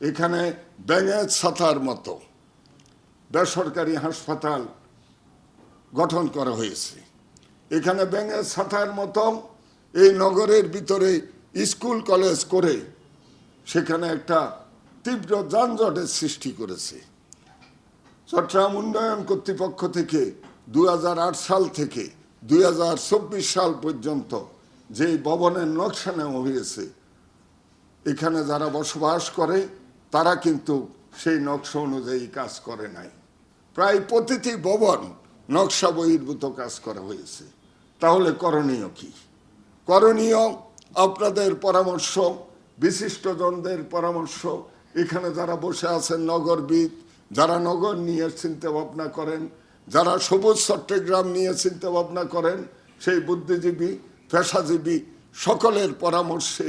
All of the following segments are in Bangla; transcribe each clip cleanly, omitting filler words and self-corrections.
এখানে ব্যাঙের ছাতার মতো বেসরকারি হাসপাতাল গঠন করা হয়েছে। এখানে ব্যাঙের ছাতার মতো এই নগরের ভিতরে স্কুল কলেজ করে সেখানে একটা তীব্র যানজটের সৃষ্টি করেছে। চট্টগ্রাম উন্নয়ন কর্তৃপক্ষ থেকে 2008 সাল থেকে 2024 সাল পর্যন্ত যে ভবনের নকশা নেওয়া হয়েছে, এখানে যারা বসবাস করে তারা কিন্তু সেই নকশা অনুযায়ী কাজ করে নাই। প্রায় প্রতিটি ভবন নকশা বহির্ভূত কাজ করা হয়েছে। তাহলে করণীয় কি? করণীয় আপনাদের পরামর্শ, বিশিষ্টজনদের পরামর্শ, এখানে যারা বসে আছেন নগরবিদ, যারা নগর নিয়ে চিন্তা ভাবনা করেন, যারা সবুজ চট্টগ্রাম নিয়ে চিন্তা ভাবনা করেন, সেই বুদ্ধিজীবী, পেশাজীবী সকলের পরামর্শে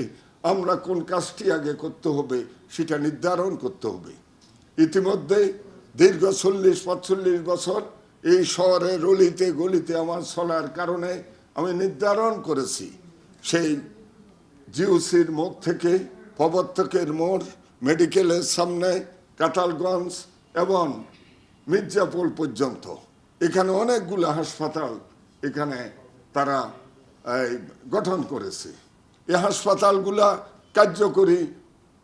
আমরা কোন কাজটি আগে করতে হবে সেটা নির্ধারণ করতে হবে। ইতিমধ্যে দীর্ঘ 40-45 বছর এই শহরের অলিতে গলিতে আমার চলার কারণে আমি নির্ধারণ করেছি, সেই জিওসির মোড় থেকে প্রবর্তকের মোড়, মেডিকেলের সামনে, কাতালগঞ্জ এবং মির্জাপুর পর্যন্ত এখানে অনেকগুলো হাসপাতাল এখানে তারা গঠন করেছে। এই হাসপাতালগুলা কার্যকরী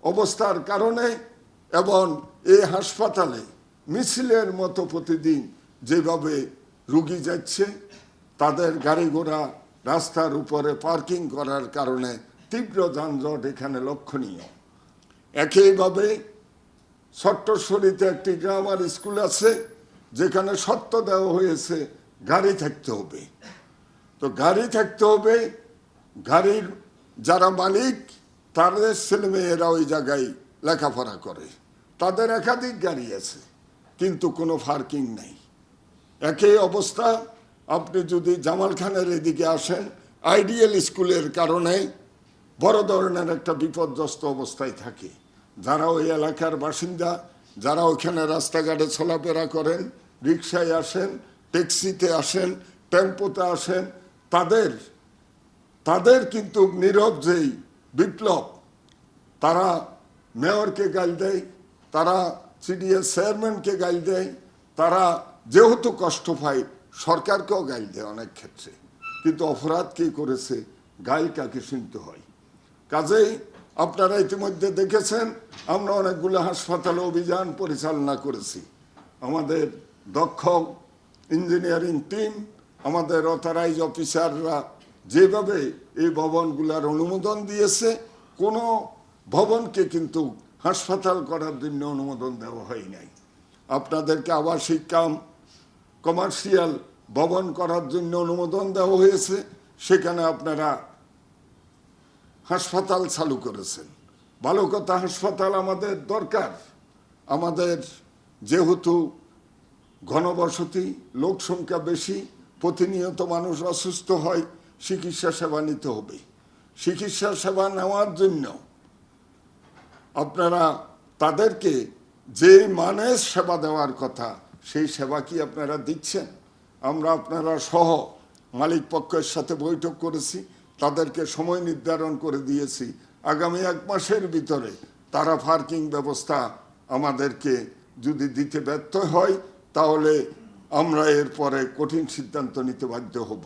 অবস্থার কারণে এবং এই হাসপাতালে মিছিলের মতো প্রতিদিন যেভাবে রুগী যাচ্ছে, তাদের গাড়ি ঘোড়া রাস্তার উপরে পার্কিং করার কারণে তীব্র যানজট এখানে লক্ষণীয়। একইভাবে সট্টশ্বরীতে একটি গ্রামার স্কুল আছে, যেখানে শর্ত দেওয়া হয়েছে গাড়ি থাকতে হবে। তো গাড়ি থাকতে হবে, গাড়ির যারা মালিক তাদের ছেলেমেয়েরা ওই জায়গায় লেখাপড়া করে, তাদের একাধিক গাড়ি আছে কিন্তু কোনো পার্কিং নেই। একই অবস্থা আপনি যদি জামাল খানের এদিকে আসেন, আইডিয়াল স্কুলের কারণে বড় ধরনের একটা বিপর্যস্ত অবস্থায় থাকে। যারা ওই এলাকার বাসিন্দা, যারা ওইখানে রাস্তাঘাটে চলাফেরা করেন, রিক্সায় আসেন, ট্যাক্সিতে আসেন, টেম্পোতে আসেন, তাদের কিন্তু নীরব যেই বিপ্লব, তারা মেয়রকে গাল দেয়, তারা সিডিএস চেয়ারম্যানকে গাল দেয়, তারা যেহেতু কষ্ট পায় সরকারকেও গাল দেয় অনেক ক্ষেত্রে, কিন্তু অপরাধ কে করেছে, গাল কাকে শুনতে হয়। কাজেই আপনারা ইতিমধ্যে দেখেছেন আমরা অনেকগুলো হাসপাতালে অভিযান পরিচালনা করেছি। আমাদের দক্ষ ইঞ্জিনিয়ারিং টিম, আমাদের অথরাইজ অফিসাররা যেভাবে এই ভবনগুলোর অনুমোদন দিয়েছে, কোনো ভবনকে কিন্তু হাসপাতাল করার জন্য অনুমোদন দেওয়া হয় নাই। আপনাদেরকে আবাসিক কাম, কমার্শিয়াল ভবন করার জন্য অনুমোদন দেওয়া হয়েছে, সেখানে আপনারা হাসপাতাল চালু করেছেন। ভালো কথা, হাসপাতাল আমাদের দরকার। আমাদের যেহেতু ঘনবসতি, লোক সংখ্যা বেশি, প্রতিনিয়ত মানুষ অসুস্থ হয়, চিকিৎসা সেবা নিতে হবে। চিকিৎসা সেবা নেওয়ার জন্য আপনারা তাদেরকে যে মানের সেবা দেওয়ার কথা, সেই সেবা কি আপনারা দিচ্ছেন? আমরা আপনারা সহ মালিক পক্ষের সাথে বৈঠক করেছি, তাদেরকে সময় নির্ধারণ করে দিয়েছি, আগামী 1 মাসের ভিতরে তারা পার্কিং ব্যবস্থা আমাদেরকে যদি দিতে ব্যর্থ হয়, তাহলে আমরা এরপরে কঠিন সিদ্ধান্ত নিতে বাধ্য হব।